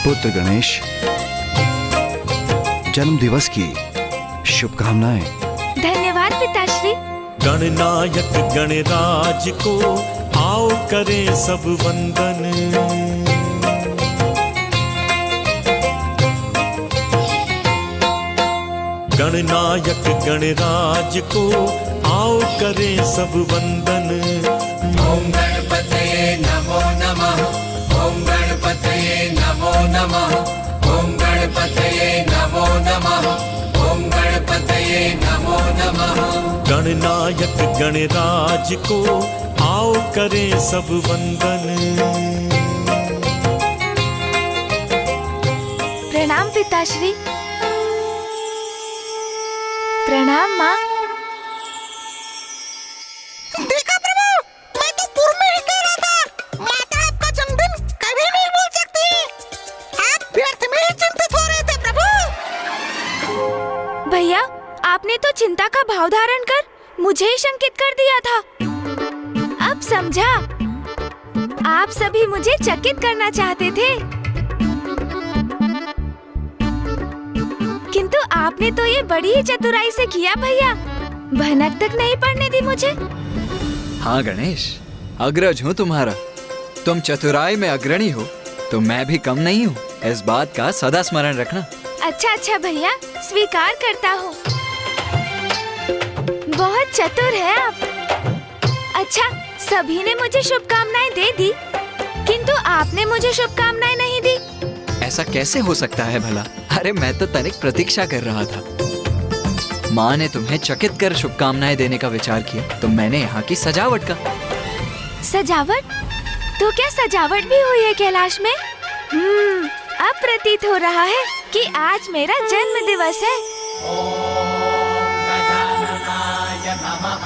पुत्र गणेश, जन्म दिवस की शुभकामनाएं। धन्यवाद पिताश्री। गणनायक गणराज को आओ करें सब वंदन। गणनायक गणराज को आओ करें सब वंदन। ओम गणपतये नमो नमः। ओम गणपतये नमो नमः। ओम गणपतये नमो नमः। ओम गणपतये नमो नमः। गणनायक गणराज को आओ करें सब वंदन। प्रणाम पिताश्री। प्रणाम माँ। देखा प्रभु, मैं तो पूर्व में ही कह रहा था, माता आपका जन्मदिन कभी नहीं भूल सकती। आप व्यर्थ में ही चिंतित हो रहे थे प्रभु। भैया, आपने तो चिंता का भाव धारण कर मुझे ही शंकित कर दिया था। अब समझा, आप सभी मुझे चकित करना चाहते थे, किंतु आपने तो ये बड़ी ही चतुराई से किया भैया। भनक तक नहीं पड़ने दी मुझे। हाँ गणेश, अग्रज हूँ तुम्हारा। तुम चतुराई में अग्रणी हो तो मैं भी कम नहीं हूँ। इस बात का सदा स्मरण रखना। अच्छा भैया, स्वीकार करता हूँ। बहुत चतुर है आप। अच्छा, सभी ने मुझे शुभकामनाएं दे दी, किंतु आपने मुझे शुभकामनाएं नहीं दी। ऐसा कैसे हो सकता है भला? अरे मैं तो तनिक प्रतीक्षा कर रहा था। माँ ने तुम्हें चकित कर शुभकामनाएं देने का विचार किया तो मैंने यहाँ की सजावट का। सजावट? तो क्या सजावट भी हुई है कैलाश में? अब प्रतीत हो रहा है कि आज मेरा जन्म दिवस है। ओम गजाननाय नमः।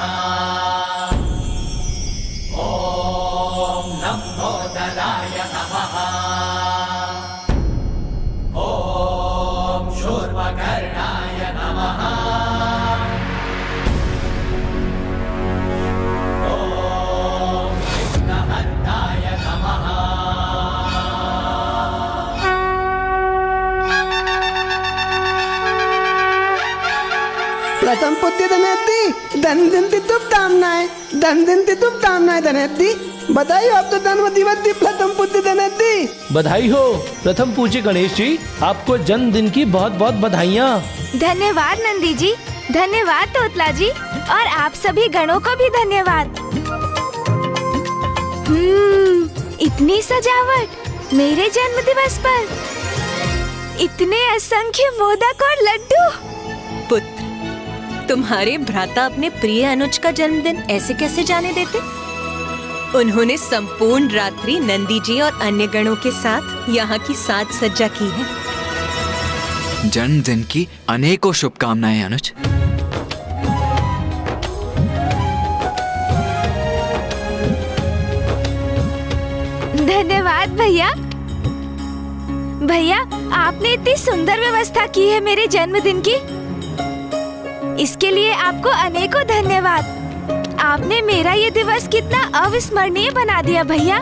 ओम लंबोदराय नमः। ओम शूर्पकर्णाय नमः। ओम विघ्नहर्ताय नमः। प्रथम पुत्र धनेती, धन दिन की शुभकामनाएं। धन दिन की शुभकामनाएं धनेती। बधाई हो, आप तो जन्म दिवस की प्रथम पुत्र धनेती। बधाई हो प्रथम पूज्य गणेश जी, आपको जन्मदिन की बहुत बहुत बधाइयाँ। धन्यवाद नंदी जी, धन्यवाद तोतला जी, और आप सभी गणों को भी धन्यवाद। इतनी सजावट मेरे जन्म दिवस पर, इतने असंख्य मोदक और लड्डू। पुत्र, तुम्हारे भ्राता अपने प्रिय अनुज का जन्मदिन ऐसे कैसे जाने देते? उन्होंने संपूर्ण रात्रि नंदी जी और अन्य गणों के साथ यहाँ की साज सज्जा की है। जन्मदिन की अनेकों शुभकामनाएं अनुज। धन्यवाद भैया। भैया, आपने इतनी सुंदर व्यवस्था की है मेरे जन्मदिन की, इसके लिए आपको अनेकों धन्यवाद। आपने मेरा ये दिवस कितना अविस्मरणीय बना दिया भैया।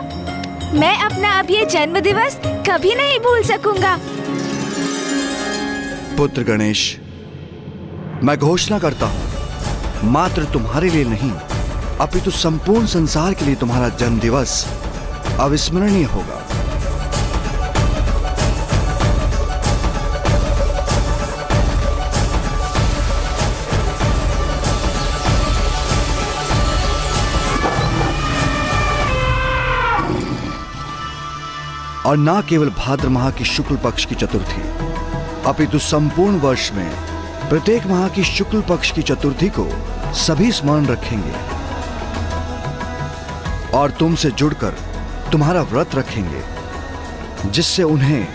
मैं अपना अब ये जन्म दिवस कभी नहीं भूल सकूंगा। पुत्र गणेश, मैं घोषणा करता हूं, मात्र तुम्हारे लिए नहीं अपितु संपूर्ण संसार के लिए तुम्हारा जन्म दिवस अविस्मरणीय होगा। और ना केवल भाद्र माह की शुक्ल पक्ष की चतुर्थी, अपितु संपूर्ण वर्ष में प्रत्येक माह की शुक्ल पक्ष की चतुर्थी को सभी स्मरण रखेंगे और तुमसे जुड़कर तुम्हारा व्रत रखेंगे, जिससे उन्हें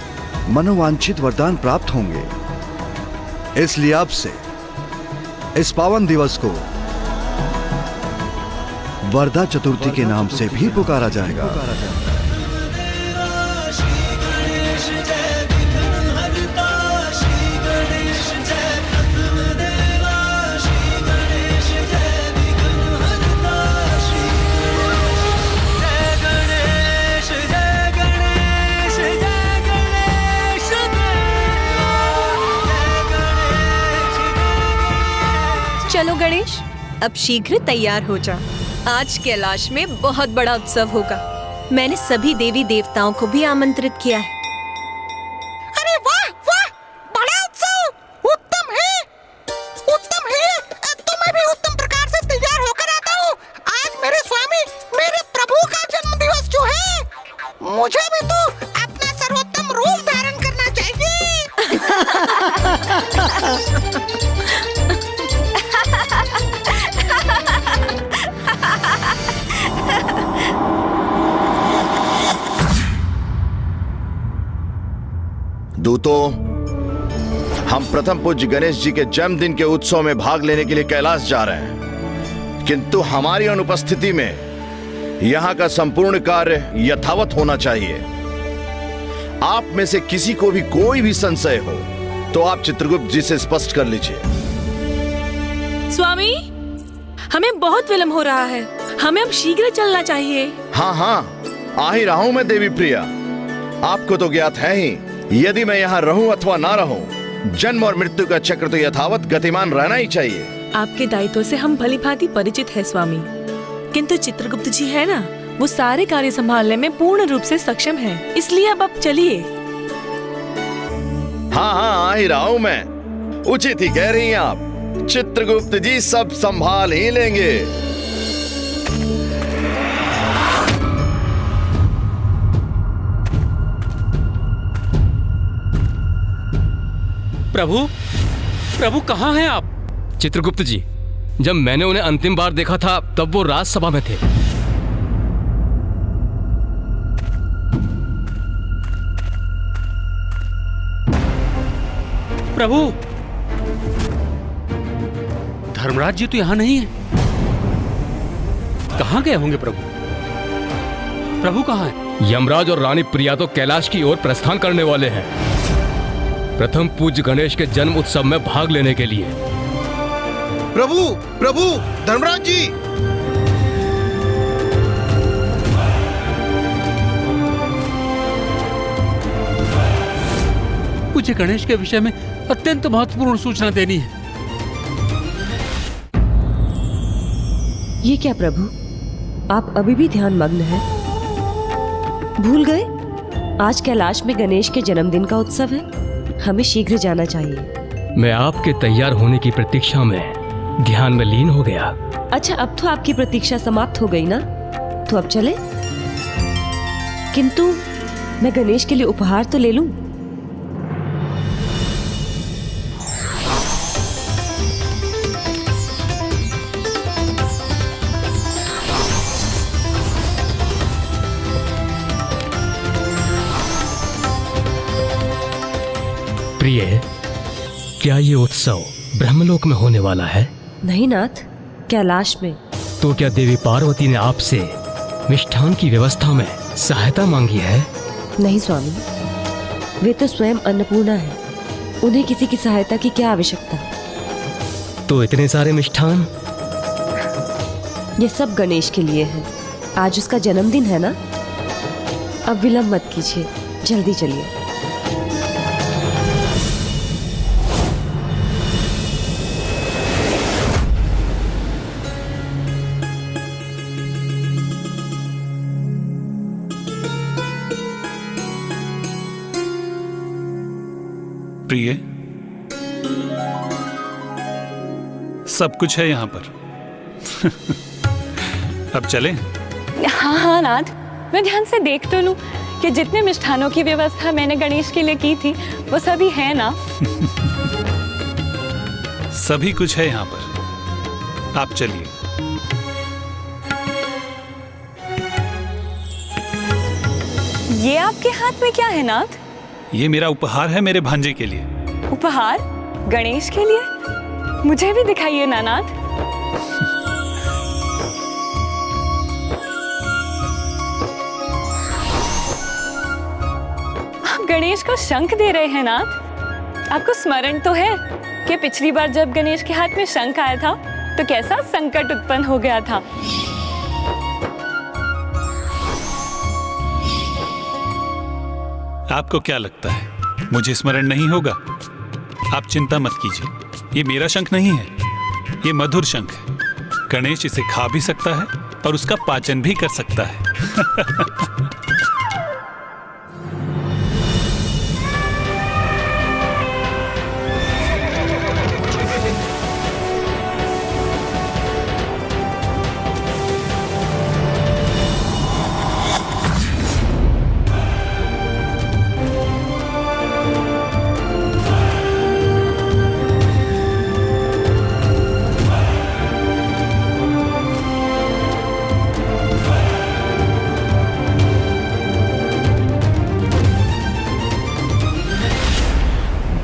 मनोवांछित वरदान प्राप्त होंगे। इसलिए अब से इस पावन दिवस को वरदा चतुर्थी के नाम से भी पुकारा जाएगा। गणेश, अब शीघ्र तैयार हो जा। आज कैलाश में बहुत बड़ा उत्सव होगा। मैंने सभी देवी देवताओं को भी आमंत्रित किया है। अरे वाह वाह, बड़ा उत्सव, उत्तम है, उत्तम है। तो मैं भी उत्तम प्रकार से तैयार होकर आता हूँ। आज मेरे स्वामी, मेरे प्रभु का जन्म दिवस जो है, मुझे भी तो अपना सर्वोत्तम रूप धारण करना चाहिए। दूतों, हम प्रथम पूज्य गणेश जी के जन्मदिन के उत्सव में भाग लेने के लिए कैलाश जा रहे हैं, किंतु हमारी अनुपस्थिति में यहाँ का संपूर्ण कार्य यथावत होना चाहिए। आप में से किसी को भी कोई भी संशय हो तो आप चित्रगुप्त जी से स्पष्ट कर लीजिए। स्वामी, हमें बहुत विलंब हो रहा है, हमें अब शीघ्र चलना चाहिए। हाँ हाँ, आ ही रहा हूं मैं देवी प्रिया। आपको तो ज्ञात है ही, यदि मैं यहाँ रहूं अथवा ना रहूं, जन्म और मृत्यु का चक्र तो यथावत गतिमान रहना ही चाहिए। आपके दायित्व से हम भली भांति परिचित है स्वामी, किंतु चित्रगुप्त जी है ना, वो सारे कार्य संभालने में पूर्ण रूप से सक्षम है, इसलिए अब आप चलिए। हाँ हाँ, आ ही रहा हूं मैं। उचित ही कह रही हैं आप, चित्रगुप्त जी सब संभाल ही लेंगे। प्रभु, प्रभु कहाँ हैं आप? चित्रगुप्त जी, जब मैंने उन्हें अंतिम बार देखा था तब वो राजसभा में थे। प्रभु, धर्मराज जी तो यहां नहीं है। कहां गए होंगे प्रभु? प्रभु कहां है? यमराज और रानी प्रिया तो कैलाश की ओर प्रस्थान करने वाले हैं, प्रथम पूज्य गणेश के जन्म उत्सव में भाग लेने के लिए। प्रभु, प्रभु, धर्मराज जी। मुझे गणेश के विषय में अत्यंत महत्वपूर्ण सूचना देनी है। ये क्या प्रभु, आप अभी भी ध्यान मग्न हैं? भूल गए आज कैलाश में गणेश के जन्मदिन का उत्सव है, हमें शीघ्र जाना चाहिए। मैं आपके तैयार होने की प्रतीक्षा में ध्यान में लीन हो गया। अच्छा, अब तो आपकी प्रतीक्षा समाप्त हो गई ना, तो अब चले। किंतु मैं गणेश के लिए उपहार तो ले लूं। प्रिय, क्या ये उत्सव ब्रह्मलोक में होने वाला है? नहीं नाथ, कैलाश में। तो क्या देवी पार्वती ने आपसे मिष्ठान की व्यवस्था में सहायता मांगी है? नहीं स्वामी, वे तो स्वयं अन्नपूर्णा है, उन्हें किसी की सहायता की क्या आवश्यकता। तो इतने सारे मिष्ठान? ये सब गणेश के लिए है, आज उसका जन्मदिन है ना। अब विलंब मत कीजिए, जल्दी चलिए। प्रिय, सब कुछ है यहाँ पर। अब चलें? हाँ हाँ नाथ, मैं ध्यान से देख तो लूं कि जितने मिष्ठानों की व्यवस्था मैंने गणेश के लिए की थी वो सभी है ना। सभी कुछ है यहाँ पर, आप चलिए। ये आपके हाथ में क्या है नाथ? ये मेरा उपहार है मेरे भांजे के लिए। उपहार? गणेश के लिए? मुझे भी दिखाइए ना नाथ। आप गणेश को शंख दे रहे हैं नाथ। आपको स्मरण तो है कि पिछली बार जब गणेश के हाथ में शंख आया था तो कैसा संकट उत्पन्न हो गया था। आपको क्या लगता है मुझे स्मरण नहीं होगा? आप चिंता मत कीजिए, ये मेरा शंख नहीं है, ये मधुर शंख है। गणेश इसे खा भी सकता है और उसका पाचन भी कर सकता है।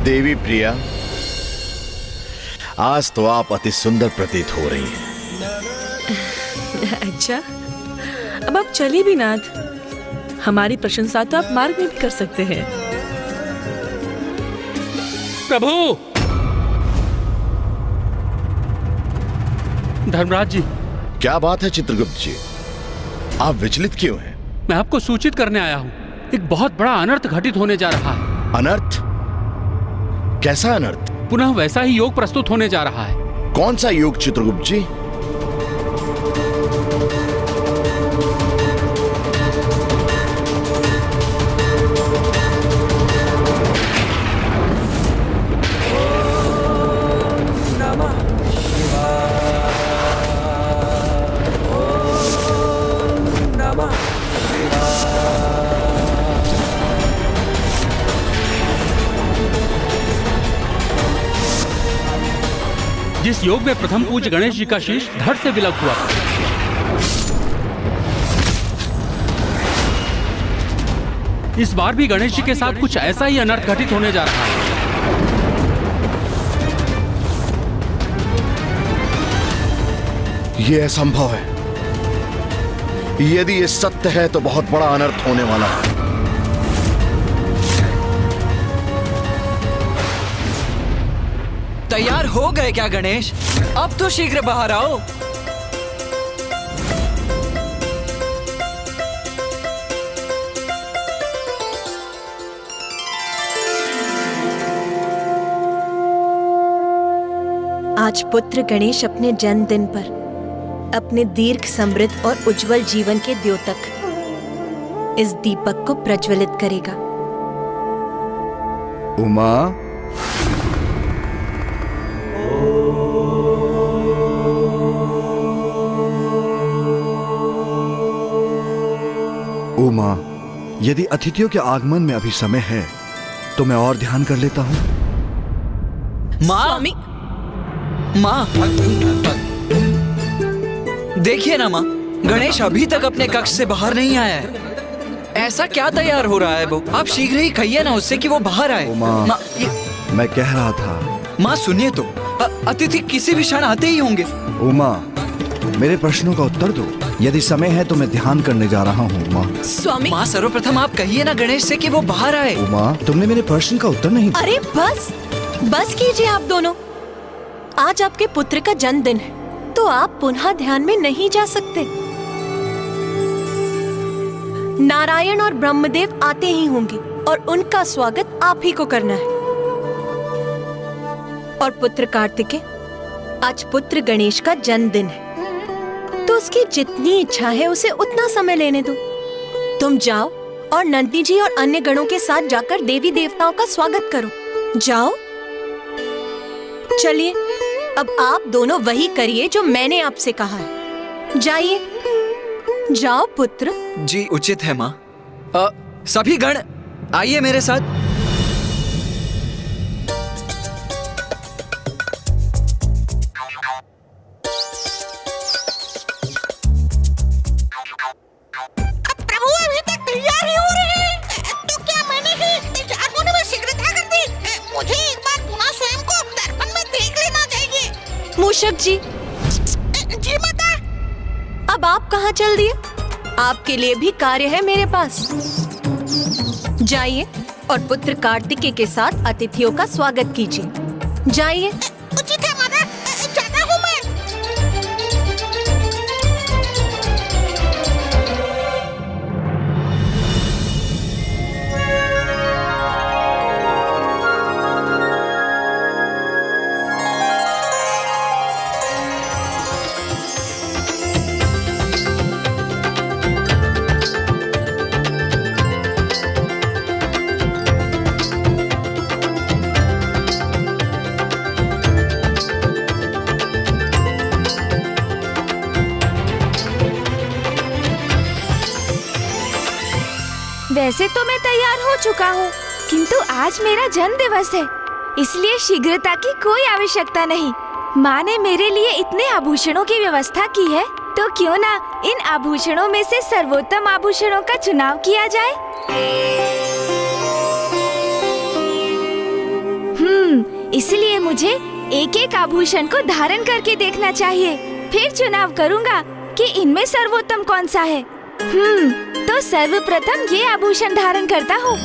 देवी प्रिया, आज तो आप अति सुंदर प्रतीत हो रही हैं। अच्छा, अब आप चलिए भी नाथ। हमारी प्रशंसा तो आप मार्ग में भी कर सकते हैं। प्रभु! धर्मराज जी। क्या बात है चित्रगुप्त जी, आप विचलित क्यों हैं? मैं आपको सूचित करने आया हूँ, एक बहुत बड़ा अनर्थ घटित होने जा रहा है। अनर्थ? कैसा अनर्थ? पुनः वैसा ही योग प्रस्तुत होने जा रहा है। कौन सा योग चित्रगुप्त जी? जिस योग में प्रथम पूज्य गणेश जी का शीश धड़ से विलग हुआ था। इस बार भी गणेश जी के साथ कुछ ऐसा ही अनर्थ घटित होने जा रहा है। यह असंभव है। यदि ये सत्य है तो बहुत बड़ा अनर्थ होने वाला है। तैयार हो गए क्या गणेश? अब तो शीघ्र बाहर आओ। आज पुत्र गणेश अपने जन्मदिन पर अपने दीर्घ समृद्ध और उज्जवल जीवन के द्योतक इस दीपक को प्रज्वलित करेगा। उमा, उमा, यदि अतिथियों के आगमन में अभी समय है तो मैं और ध्यान कर लेता हूँ। माँ, माँ, देखिए ना माँ, गणेश अभी तक अपने कक्ष से बाहर नहीं आया है। ऐसा क्या तैयार हो रहा है वो? आप शीघ्र ही कहिए ना उससे कि वो बाहर आए। उमा, मैं कह रहा था। माँ सुनिए तो, अतिथि किसी भी क्षण आते ही होंगे। उमा, मेरे प्रश्नों का उत्तर दो। यदि समय है तो मैं ध्यान करने जा रहा हूँ। उमा, स्वामी। माँ सर्वप्रथम आप कहिए ना गणेश से कि वो बाहर आए। उमा, तुमने मेरे प्रश्न का उत्तर नहीं दिया। अरे बस कीजिए आप दोनों। आज आपके पुत्र का जन्मदिन है तो आप पुनः ध्यान में नहीं जा सकते। नारायण और ब्रह्मदेव आते ही होंगे और उनका स्वागत आप ही को करना है। और पुत्र कार्तिकेय, आज पुत्र गणेश का जन्मदिन है तो उसकी जितनी इच्छा है उसे उतना समय लेने दो। तुम जाओ और नंदी जी और अन्य गणों के साथ जाकर देवी देवताओं का स्वागत करो। जाओ। चलिए, अब आप दोनों वही करिए जो मैंने आपसे कहा है। जाइए, जाओ पुत्र। जी उचित है माँ। सभी गण आइए मेरे साथ। मूषक जी। जी माता। अब आप कहाँ चल दिए? आपके लिए भी कार्य है मेरे पास। जाइए और पुत्र कार्तिकेय के साथ अतिथियों का स्वागत कीजिए। जाइए। उचित है माता, जाता हूँ मैं। वैसे तो मैं तैयार हो चुका हूँ, किंतु आज मेरा जन्म दिवस है, इसलिए शीघ्रता की कोई आवश्यकता नहीं। माँ ने मेरे लिए इतने आभूषणों की व्यवस्था की है, तो क्यों ना इन आभूषणों में से सर्वोत्तम आभूषणों का चुनाव किया जाए। इसलिए मुझे एक एक आभूषण को धारण करके देखना चाहिए, फिर चुनाव करूँगा कि इनमें सर्वोत्तम कौन सा है। तो सर्वप्रथम ये आभूषण धारण करता हूँ।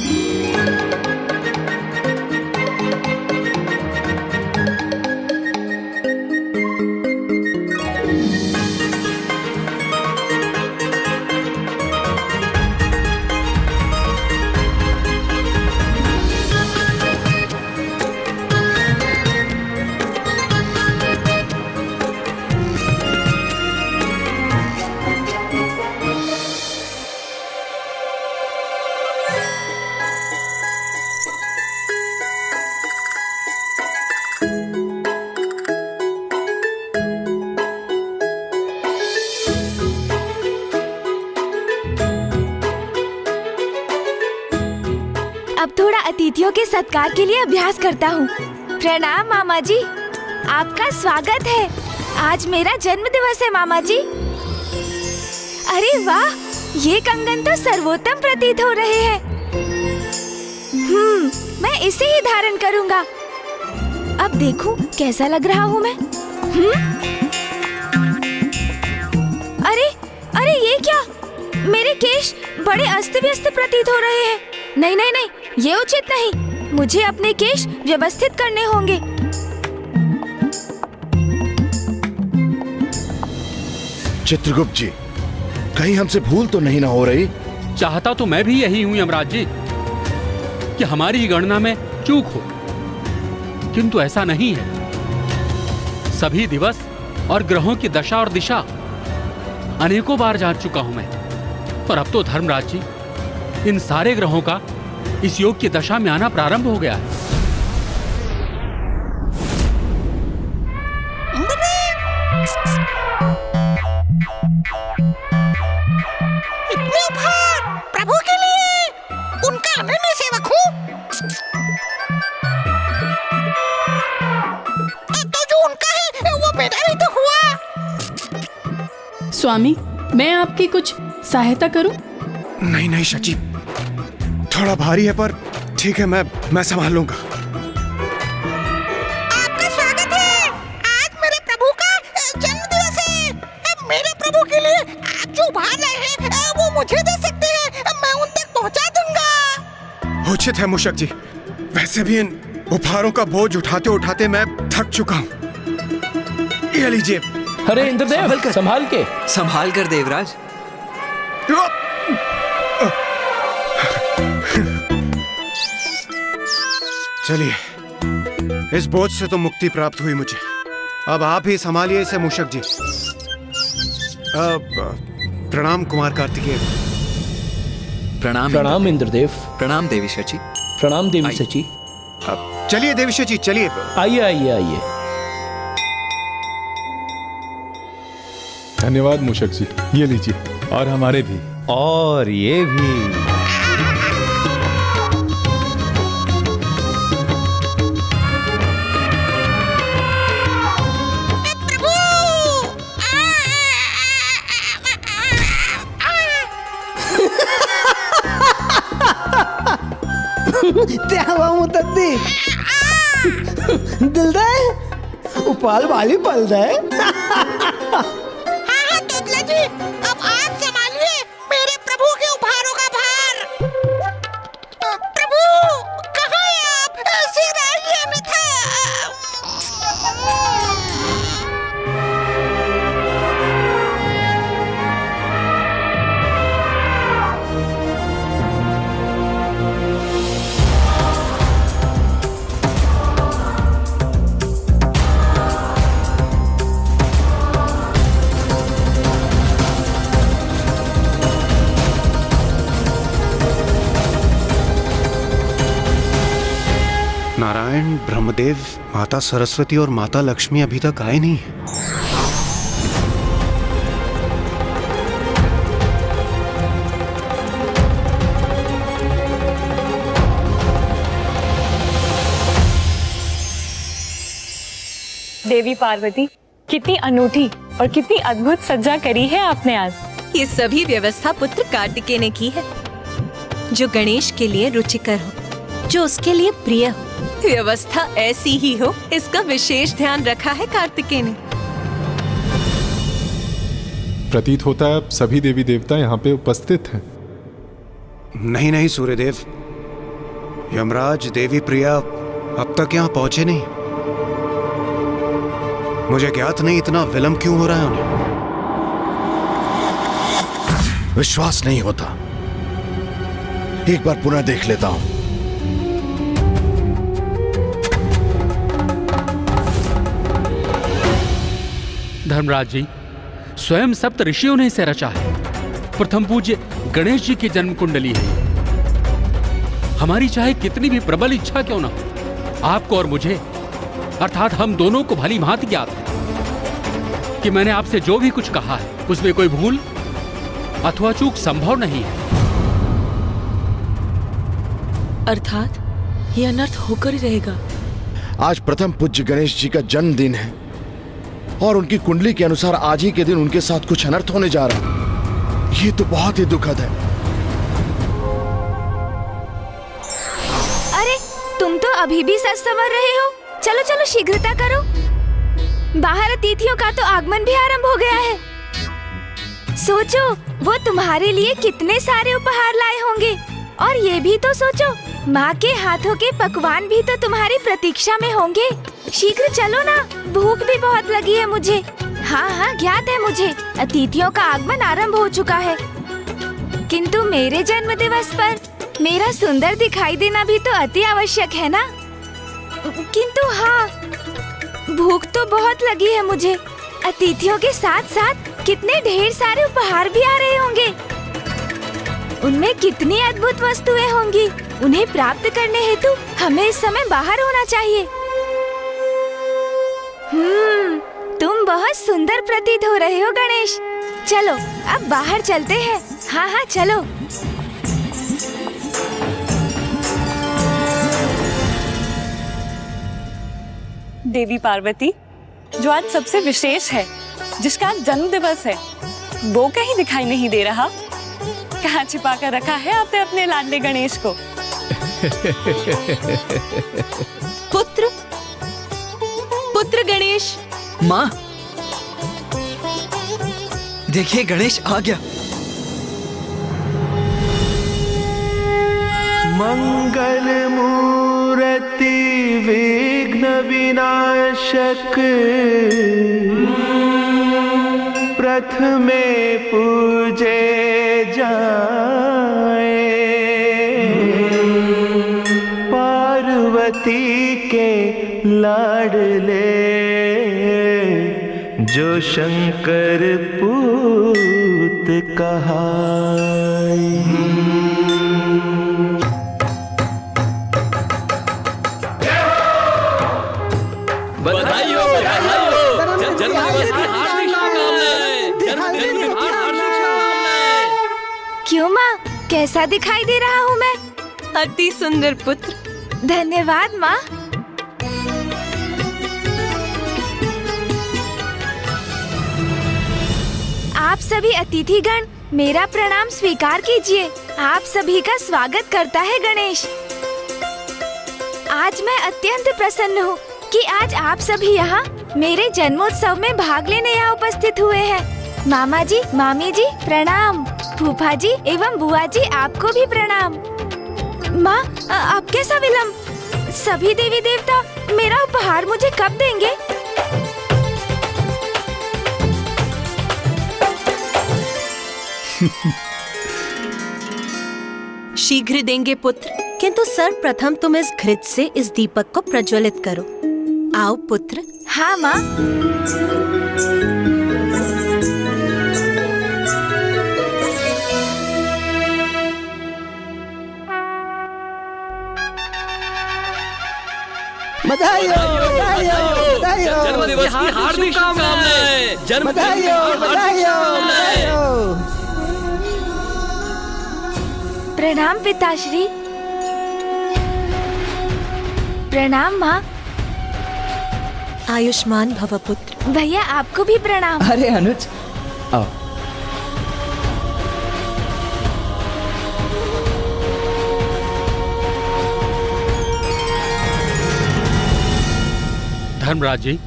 अब थोड़ा अतिथियों के सत्कार के लिए अभ्यास करता हूँ। प्रणाम मामा जी, आपका स्वागत है। आज मेरा जन्म दिवस है मामा जी। अरे वाह, ये कंगन तो सर्वोत्तम प्रतीत हो रहे हैं। मैं इसे ही धारण करूँगा। अब देखूं कैसा लग रहा हूँ मैं। अरे अरे ये क्या, मेरे केश बड़े अस्त व्यस्त प्रतीत हो रहे हैं। नहीं नहीं नहीं, ये उचित नहीं। मुझे अपने केश व्यवस्थित करने होंगे। चित्रगुप्त जी, कहीं हमसे भूल तो नहीं ना हो रही? चाहता तो मैं भी यही हूं यमराज जी, कि हमारी ही गणना में चूक हो, किंतु ऐसा नहीं है। सभी दिवस और ग्रहों की दशा और दिशा अनेकों बार जान चुका हूं मैं, पर अब तो धर्मराज जी, इन सारे ग्रहों का इस योग की दशा में आना प्रारंभ हो गया है। इतने उपहार प्रभु के लिए, उनका अनन्य सेवक हूँ। तो जो उनका है वो मेरा भी तो हुआ। स्वामी, मैं आपकी कुछ सहायता करूं? नहीं नहीं शची, थोड़ा भारी है, पर ठीक है, मैं संभाल लूंगा। आपका स्वागत है। आज मेरे प्रभु का जन्म दिवस है। मेरे प्रभु के लिए आप जो उपहार लाए हैं वो मुझे दे सकते हैं, मैं उन तक पहुंचा दूंगा। उचित है मूषक जी, वैसे भी इन उपहारों का बोझ उठाते उठाते मैं थक चुका हूँ। ये लीजिए। अरे इंद्रदेव, संभाल कर देवराज। चलिए, इस बोझ से तो मुक्ति प्राप्त हुई मुझे। अब आप ही संभालिए इसे मूषक जी। प्रणाम कुमार कार्तिकेय। प्रणाम इंद्रदेव। प्रणाम देवी शची। प्रणाम देवी शची। चलिए देवी शची, चलिए। आइए आइए आइए। धन्यवाद मूषक जी, ये लीजिए, और हमारे भी। और ये भी। त्या हुआ मुतद्दी दिल दे उपाल वाली पल दे। हाँ दुदला जी, अब आप संभालिए मेरे प्रभु के उपहारों का भार। प्रभु कहाँ हैं आप? शीघ्र आइए अन्यथा। नारायण, ब्रह्मदेव, माता सरस्वती और माता लक्ष्मी अभी तक आए नहीं। देवी पार्वती, कितनी अनूठी और कितनी अद्भुत सज्जा करी है आपने आज। ये सभी व्यवस्था पुत्र कार्तिकेय ने की है, जो गणेश के लिए रुचिकर हो, जो उसके लिए प्रिय हो। व्यवस्था ऐसी ही हो, इसका विशेष ध्यान रखा है कार्तिकेय ने। प्रतीत होता है अब सभी देवी देवता यहाँ पे उपस्थित हैं। नहीं नहीं सूर्यदेव, यमराज देवी प्रिया अब तक यहाँ पहुंचे नहीं। मुझे ज्ञात नहीं इतना विलंब क्यों हो रहा है उन्हें। विश्वास नहीं होता, एक बार पुनः देख लेता हूं। धर्मराज जी, स्वयं सप्त ऋषियों ने इसे रचा है। प्रथम पूज्य गणेश जी की जन्म कुंडली है। हमारी चाहे कितनी भी प्रबल इच्छा क्यों ना हो, आपको और मुझे अर्थात हम दोनों को भली भांति ज्ञात है कि मैंने आपसे जो भी कुछ कहा है उसमें कोई भूल अथवा चूक संभव नहीं है। अर्थात ये अनर्थ होकर ही रहेगा। आज प्रथम पूज्य गणेश जी का जन्मदिन है और उनकी कुंडली के अनुसार आज ही के दिन उनके साथ कुछ अनर्थ होने जा रहा है। ये तो बहुत ही दुखद है। अरे तुम तो अभी भी सच समझ रहे हो। चलो चलो शीघ्रता करो, बाहर अतिथियों का तो आगमन भी आरंभ हो गया है। सोचो वो तुम्हारे लिए कितने सारे उपहार लाए होंगे, और ये भी तो सोचो माँ के हाथों के पकवान भी तो तुम्हारी प्रतीक्षा में होंगे। शीघ्र चलो ना, भूख भी बहुत लगी है मुझे। हाँ हाँ ज्ञात है मुझे, अतिथियों का आगमन आरंभ हो चुका है, किंतु मेरे जन्म दिवस पर मेरा सुंदर दिखाई देना भी तो अति आवश्यक है ना। किंतु हाँ, भूख तो बहुत लगी है मुझे। अतिथियों के साथ साथ कितने ढेर सारे उपहार भी आ रहे होंगे। उनमें कितनी अद्भुत वस्तुएं होंगी। उन्हें प्राप्त करने हेतु हमें इस समय बाहर होना चाहिए। तुम बहुत सुंदर प्रतीत हो रहे हो गणेश। चलो अब बाहर चलते हैं। हाँ हाँ चलो। देवी पार्वती, जो आज सबसे विशेष है, जिसका आज जन्म दिवस है, वो कहीं दिखाई नहीं दे रहा। कहाँ छिपा कर रखा है आपने अपने लाडले गणेश को? पुत्र पुत्र गणेश। माँ देखिए, गणेश आ गया। मंगल मूर्ति विघ्न विनाशक, प्रथमे पूजे जाए, पार्वती के लाडले जो शंकर पूत कहाई। बधाई हो, बधाई हो। जन्मदिवस की हार्दिक शुभकामनाएं। जन्मदिन की हार्दिक शुभकामनाएं। क्यों माँ, कैसा दिखाई दे रहा हूँ मैं? अति सुंदर पुत्र। धन्यवाद माँ। आप सभी अतिथिगण मेरा प्रणाम स्वीकार कीजिए। आप सभी का स्वागत करता है गणेश। आज मैं अत्यंत प्रसन्न हूँ कि आज आप सभी यहाँ मेरे जन्मोत्सव में भाग लेने यहाँ उपस्थित हुए हैं। मामा जी, मामी जी प्रणाम। फूफा जी एवं बुआ जी आपको भी प्रणाम। माँ अब कैसा विलम्ब? सभी देवी देवता मेरा उपहार मुझे कब देंगे? शीघ्र देंगे पुत्र, किंतु सर्वप्रथम तुम इस घृत से इस दीपक को प्रज्वलित करो। आओ पुत्र। हाँ माँ। बधाई हो, बधाई हो, बधाई हो। जन्मदिवस की हार्दिक शुभकामनाएं। बधाई हो, बधाई हो, बधाई हो। प्रणाम पिताश्री। प्रणाम माँ। आयुष्मान भव पुत्र। भैया आपको भी प्रणाम। अरे अनुज आओ। धर्मराज जी,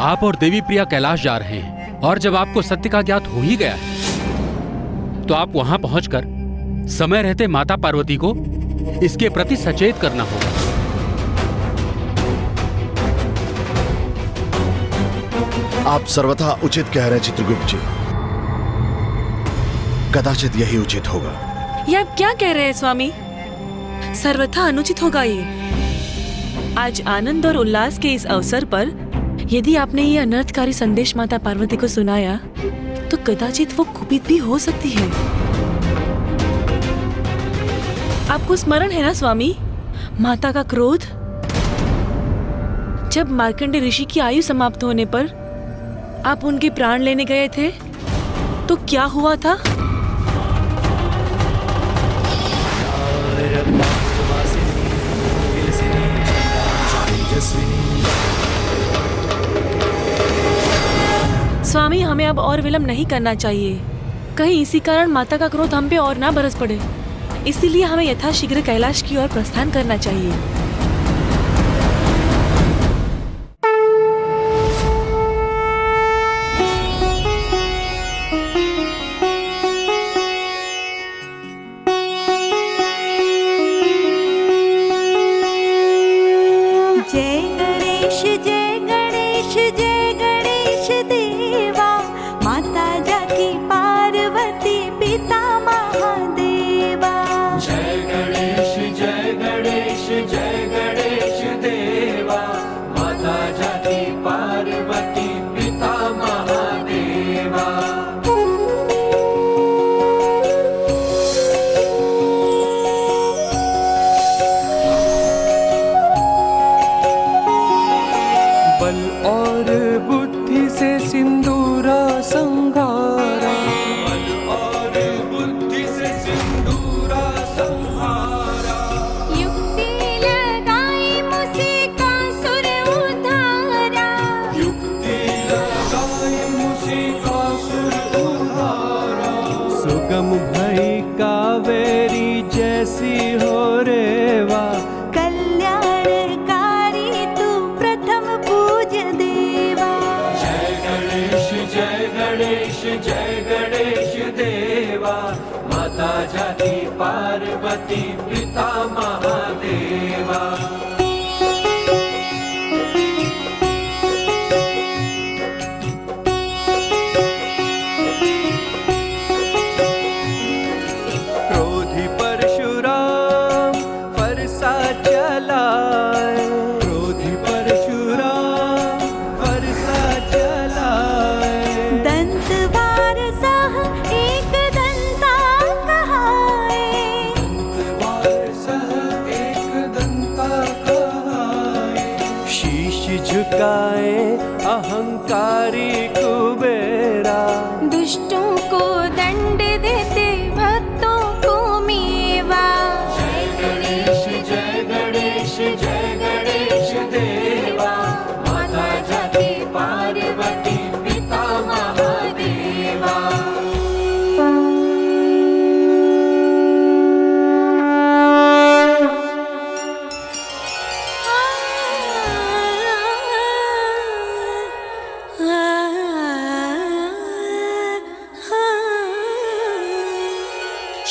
आप और देवी प्रिया कैलाश जा रहे हैं और जब आपको सत्य का ज्ञात हो ही गया है तो आप वहां पहुंचकर समय रहते माता पार्वती को इसके प्रति सचेत करना होगा। आप सर्वथा उचित कह रहे हैं चित्रगुप्त जी। कदाचित यही उचित होगा। ये आप क्या कह रहे हैं स्वामी? सर्वथा अनुचित होगा ये। आज आनंद और उल्लास के इस अवसर पर यदि आपने ये अनर्थकारी संदेश माता पार्वती को सुनाया तो कदाचित वो कुपित भी हो सकती है। आपको स्मरण है ना स्वामी, माता का क्रोध? जब मार्कंडेय ऋषि की आयु समाप्त होने पर आप उनके प्राण लेने गए थे तो क्या हुआ था? स्वामी, हमें अब और विलंब नहीं करना चाहिए। कहीं इसी कारण माता का क्रोध हम पे और ना बरस पड़े। इसीलिए हमें यथाशीघ्र कैलाश की ओर प्रस्थान करना चाहिए। पार्वती पिता महादेवा। क्रोधी परशुराम फरसा चलाए, क्रोधी परशुराम फरसा चलाए। दंत वारसः एक दंता कहाए, शीश झुकाए अहंकारी कुबेरा। दुष्टों को दंड देते भक्तों को मेवा। जय गणेश जय गणेश जय गणेश देवा। माता जाति पार्वती पिता महादेवा।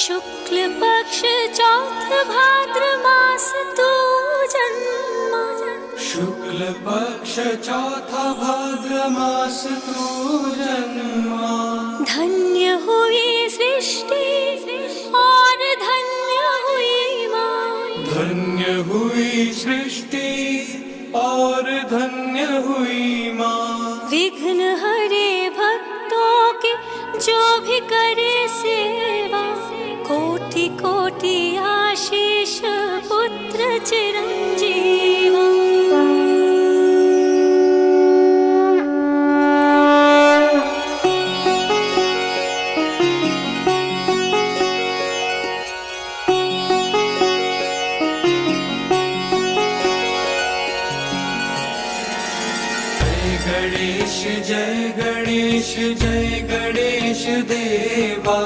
शुक्ल पक्ष चौथ भाद्र मास तू जन्मा। शुक्ल पक्ष चौथा भाद्र मास तू जन्मा। धन्य हुई सृष्टि और धन्य हुई माँ। धन्य हुई सृष्टि और धन्य हुई माँ। विघ्न हरे भक्तों के जो भी करे सेवा। कोटि कोटि आशीष पुत्र चिरंजीवा। गणेश जय गणेश देवा,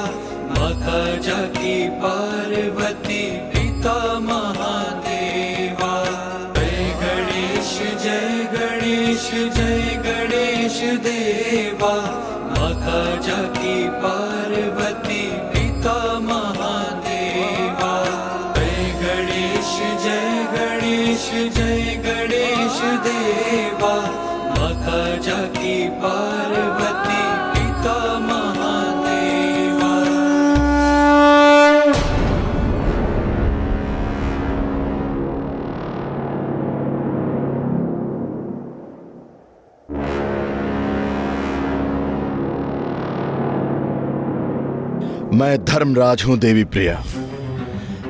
माता जाकी पार्वती पिता महादेवा। जय गणेश जय गणेश देवा, माता जाकी पार्वती पिता महादेवा। जय गणेश देवा, माता जाकी पार्वती पिता महादेवा। मैं धर्मराज हूं देवी प्रिया।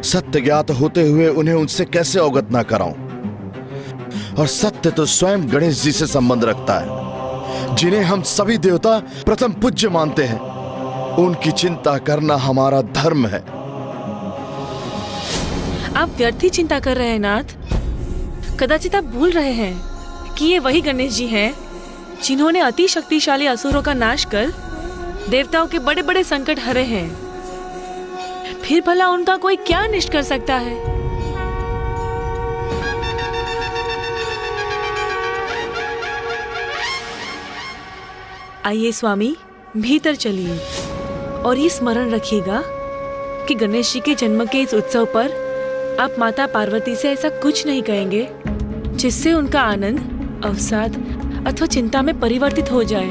सत्य ज्ञात होते हुए उन्हें उनसे कैसे अवगत ना कराऊं? और सत्य तो स्वयं गणेश जी से संबंध रखता है, जिन्हें हम सभी देवता प्रथम पूज्य मानते हैं। उनकी चिंता करना हमारा धर्म है। आप व्यर्थ ही चिंता कर रहे हैं नाथ। कदाचित आप भूल रहे हैं कि ये वही गणेश जी हैं जिन्होंने अति शक्तिशाली असुरों का नाश कर देवताओं के बड़े बड़े संकट हरे हैं। फिर भला उनका कोई क्या अनिष्ट कर सकता है? आइए स्वामी, भीतर चलिए और ये स्मरण रखिएगा कि गणेश जी के जन्म के इस उत्सव पर आप माता पार्वती से ऐसा कुछ नहीं कहेंगे जिससे उनका आनंद अवसाद अथवा चिंता में परिवर्तित हो जाए।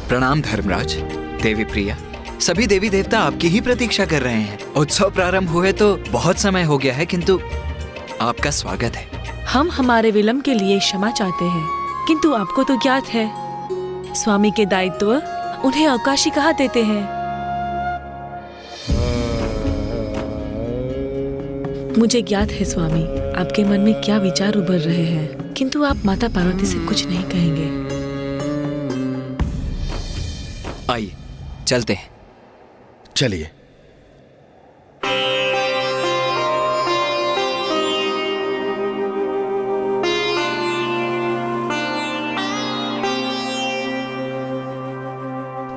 प्रणाम धर्मराज, देवी प्रिया। सभी देवी देवता आपकी ही प्रतीक्षा कर रहे हैं। उत्सव प्रारंभ हुए तो बहुत समय हो गया है, किंतु आपका स्वागत है। हम हमारे विलंब के लिए क्षमा चाहते हैं, किंतु आपको तो ज्ञात है स्वामी के दायित्व उन्हें अवकाशी कहा देते हैं। मुझे ज्ञात है स्वामी आपके मन में क्या विचार उभर रहे हैं, किंतु आप माता पार्वती से कुछ नहीं कहेंगे। आइए चलते हैं। चलिए।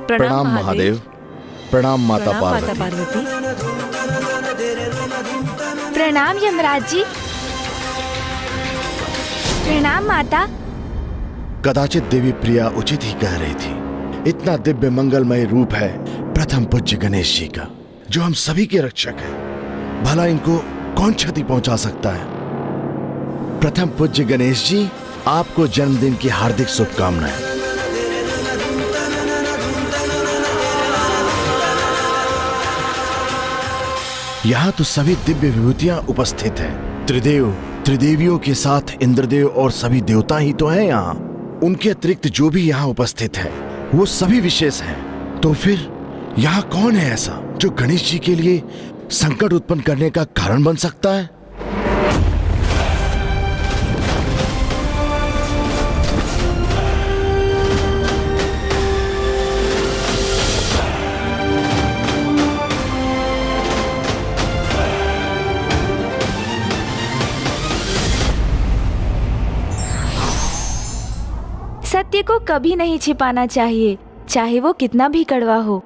प्रणाम महादेव। प्रणाम माता पार्वती। प्रणाम यमराज जी। प्रणाम माता। कदाचित देवी प्रिया उचित ही कह रही थी। इतना दिव्य मंगलमय रूप है प्रथम पूज्य गणेश जी का, जो हम सभी के रक्षक हैं। भला इनको कौन क्षति पहुंचा सकता है? प्रथम पूज्य गणेश जी, आपको जन्मदिन की हार्दिक शुभकामनाएं। यहाँ तो सभी दिव्य विभूतियां उपस्थित हैं। त्रिदेव, त्रिदेवियों के साथ इंद्रदेव और सभी देवता ही तो हैं यहाँ। उनके अतिरिक्त जो भी यहाँ उपस्थित है वो सभी विशेष हैं। तो फिर यहाँ कौन है ऐसा जो गणेश जी के लिए संकट उत्पन्न करने का कारण बन सकता है? सत्य को कभी नहीं छिपाना चाहिए, चाहे वो कितना भी कड़वा हो।